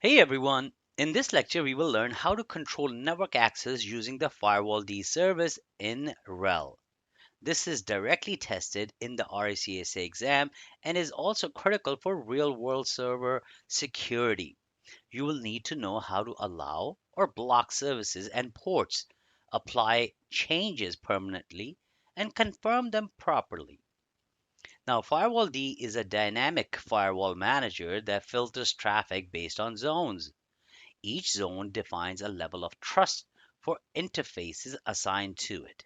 Hey everyone! In this lecture, we will learn how to control network access using the FirewallD service in RHEL. This is directly tested in the RHCSA exam and is also critical for real-world server security. You will need to know how to allow or block services and ports, apply changes permanently, and confirm them properly. Now, FirewallD is a dynamic firewall manager that filters traffic based on zones. Each zone defines a level of trust for interfaces assigned to it.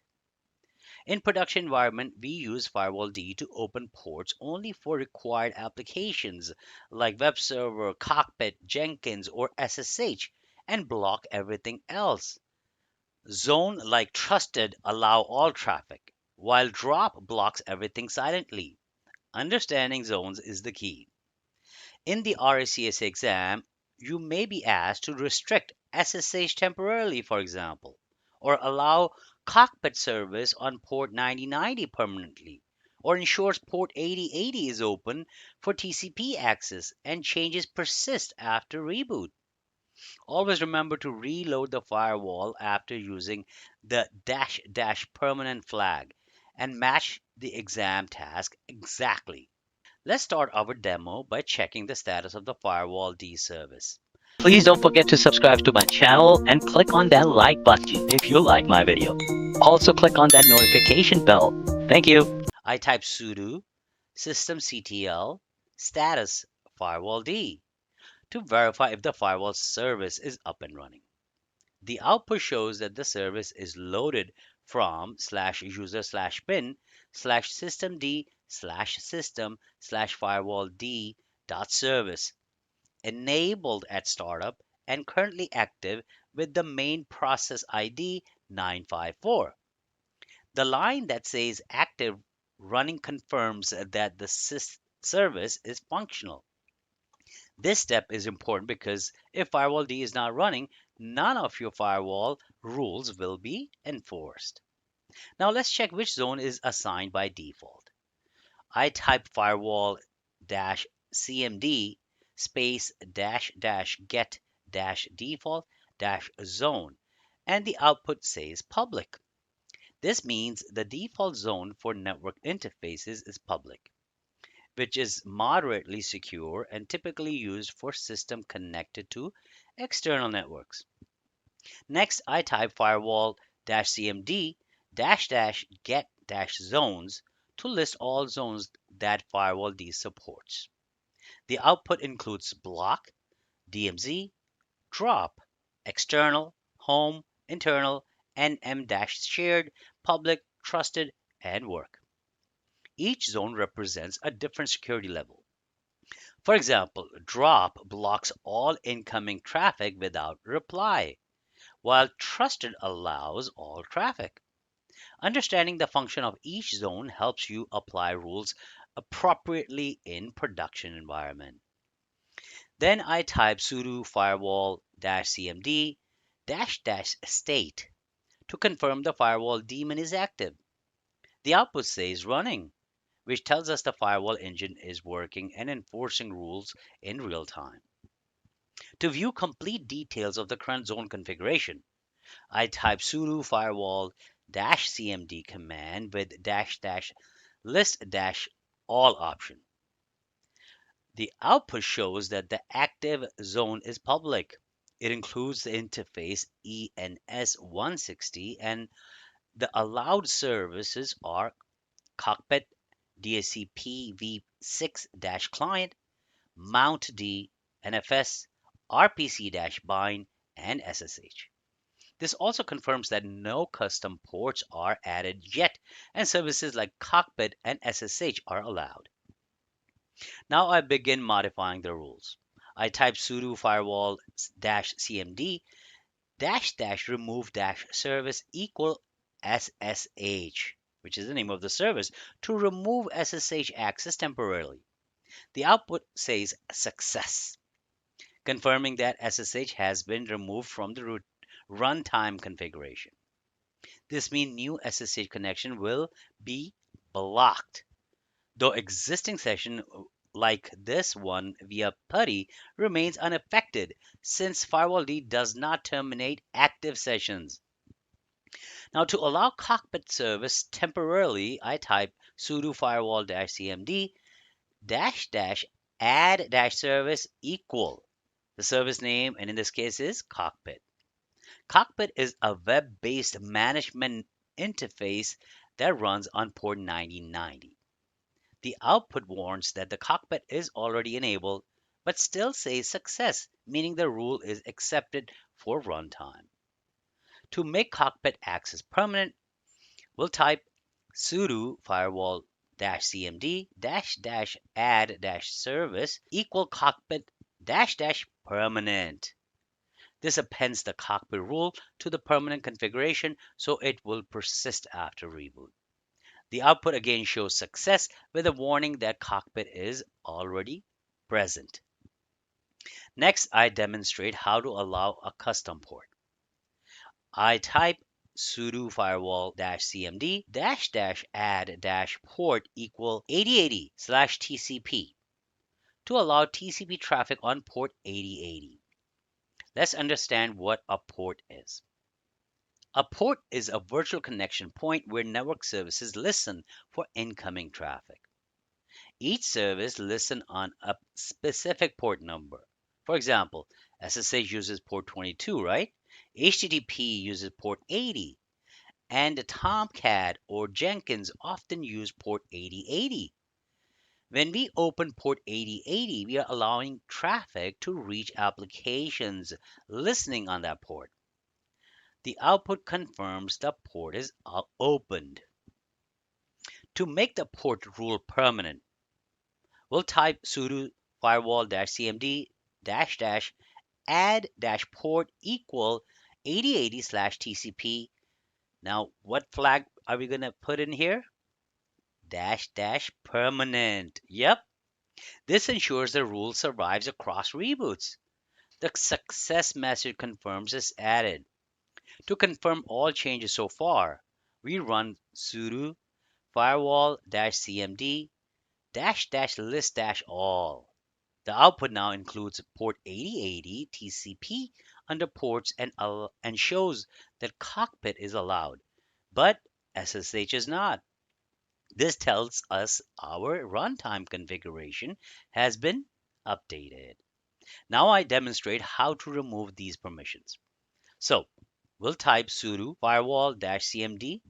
In production environment, we use FirewallD to open ports only for required applications like web server, cockpit, Jenkins, or SSH and block everything else. Zone like trusted allow all traffic, while drop blocks everything silently. Understanding zones is the key. In the RACS exam, you may be asked to restrict SSH temporarily, for example, or allow cockpit service on port 9090 permanently, or ensures port 8080 is open for TCP access and changes persist after reboot. Always remember to reload the firewall after using the dash dash permanent flag and match the exam task exactly. Let's start our demo by checking the status of the FirewallD service. Please don't forget to subscribe to my channel and click on that like button if you like my video. Also click on that notification bell. Thank you. I type sudo systemctl status firewallD to verify if the firewall service is up and running. The output shows that the service is loaded from /user/bin /systemd /system /firewallD dot service, enabled at startup and currently active with the main process ID 954. The line that says active running confirms that the service is functional. This step is important because if FirewallD is not running, none of your firewall rules will be enforced. Now let's check which zone is assigned by default. I type firewall-cmd space dash dash get dash default dash zone, and the output says public. This means the default zone for network interfaces is public, which is moderately secure and typically used for systems connected to external networks. Next, I type firewall-cmd dash dash get dash zones to list all zones that FirewallD supports. The output includes block, DMZ, drop, external, home, internal, NM-shared, public, trusted, and work. Each zone represents a different security level. For example, drop blocks all incoming traffic without reply, while trusted allows all traffic. Understanding the function of each zone helps you apply rules appropriately in production environment. Then I type sudo firewall-cmd dash dash state to confirm the firewall daemon is active. The output says running, which tells us the firewall engine is working and enforcing rules in real time. To view complete details of the current zone configuration, I type sudo firewall-cmd command with dash dash list dash all option. The output shows that the active zone is public. It includes the interface ENS160 and the allowed services are cockpit, DHCP v6-client, mountd, NFS, RPC-bind, and SSH. This also confirms that no custom ports are added yet, and services like Cockpit and SSH are allowed. Now I begin modifying the rules. I type sudo firewall-cmd dash dash remove dash service equal SSH, which is the name of the service, to remove SSH access temporarily. The output says success, confirming that SSH has been removed from the runtime configuration. This means new SSH connection will be blocked, though existing session like this one via PuTTY remains unaffected since FirewallD does not terminate active sessions. Now, to allow cockpit service temporarily, I type sudo firewall-cmd dash dash add dash service equal the service name, and in this case is cockpit. Cockpit is a web-based management interface that runs on port 9090. The output warns that the cockpit is already enabled, but still says success, meaning the rule is accepted for runtime. To make cockpit access permanent, we'll type sudo firewall-cmd add service equal cockpit permanent. This appends the cockpit rule to the permanent configuration so it will persist after reboot. The output again shows success with a warning that cockpit is already present. Next, I demonstrate how to allow a custom port. I type sudo firewall-cmd add port equal 8080/TCP to allow TCP traffic on port 8080. Let's understand what a port is. A port is a virtual connection point where network services listen for incoming traffic. Each service listens on a specific port number. For example, SSH uses port 22, right? HTTP uses port 80, and Tomcat or Jenkins often use port 8080. When we open port 8080, we are allowing traffic to reach applications listening on that port. The output confirms the port is opened. To make the port rule permanent, we'll type sudo firewall-cmd add port equal 8080/TCP. Now, what flag are we going to put in here? Permanent. Yep. This ensures the rule survives across reboots. The success message confirms is added. To confirm all changes so far, we run sudo firewall-cmd list all. The output now includes port 8080 TCP under ports and shows that cockpit is allowed, but SSH is not. This tells us our runtime configuration has been updated. Now I demonstrate how to remove these permissions. So we'll type sudo firewall-cmd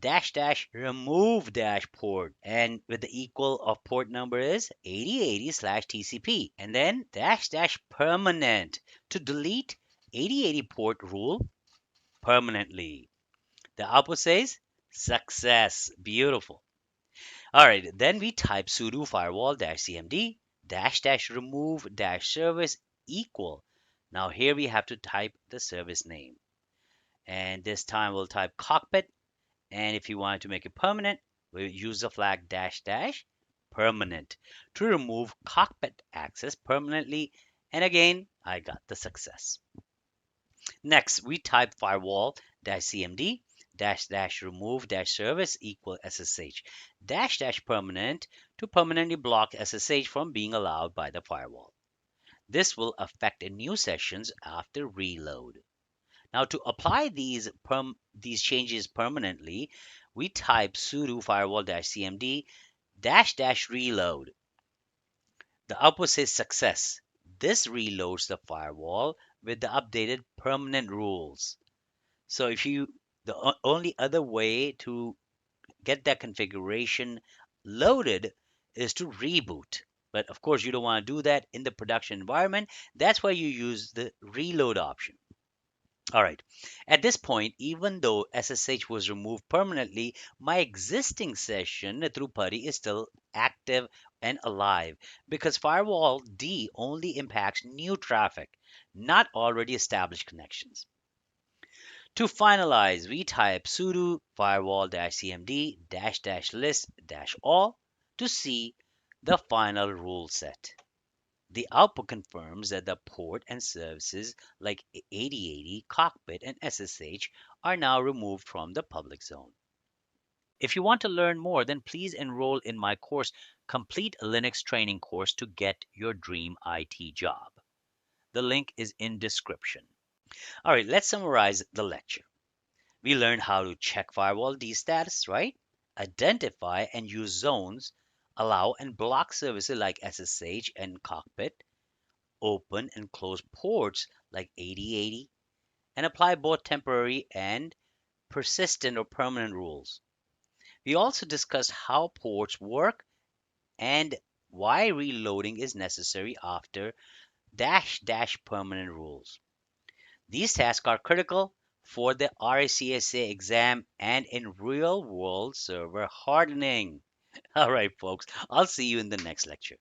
remove port, and with the equal of port number is 8080/TCP, and then permanent to delete 8080 port rule permanently. The output says success. Beautiful. All right, then we type sudo firewall-cmd remove service equal. Now here we have to type the service name. And this time we'll type cockpit. And if you wanted to make it permanent, we'll use the flag permanent to remove cockpit access permanently. And again, I got the success. Next, we type firewall-cmd remove service equal SSH permanent to permanently block SSH from being allowed by the firewall. This will affect new sessions after reload. Now, to apply these changes permanently, we type sudo firewall-cmd reload. The output says success. This reloads the firewall with the updated permanent rules. So the only other way to get that configuration loaded is to reboot. But of course, you don't want to do that in the production environment. That's why you use the reload option. All right. At this point, even though SSH was removed permanently, my existing session through PuTTY is still active and alive because FirewallD only impacts new traffic, not already established connections. To finalize, we type sudo firewall-cmd list all to see the final rule set. The output confirms that the port and services like 8080, cockpit, and SSH are now removed from the public zone. If you want to learn more, then please enroll in my course, Complete Linux Training Course to get your dream IT job. The link is in description. All right, let's summarize the lecture. We learned how to check FirewallD status, right? Identify and use zones, allow and block services like SSH and Cockpit, open and close ports like 8080, and apply both temporary and persistent or permanent rules. We also discussed how ports work and why reloading is necessary after dash dash permanent rules. These tasks are critical for the RHCSA exam and in real world server hardening. All right, folks, I'll see you in the next lecture.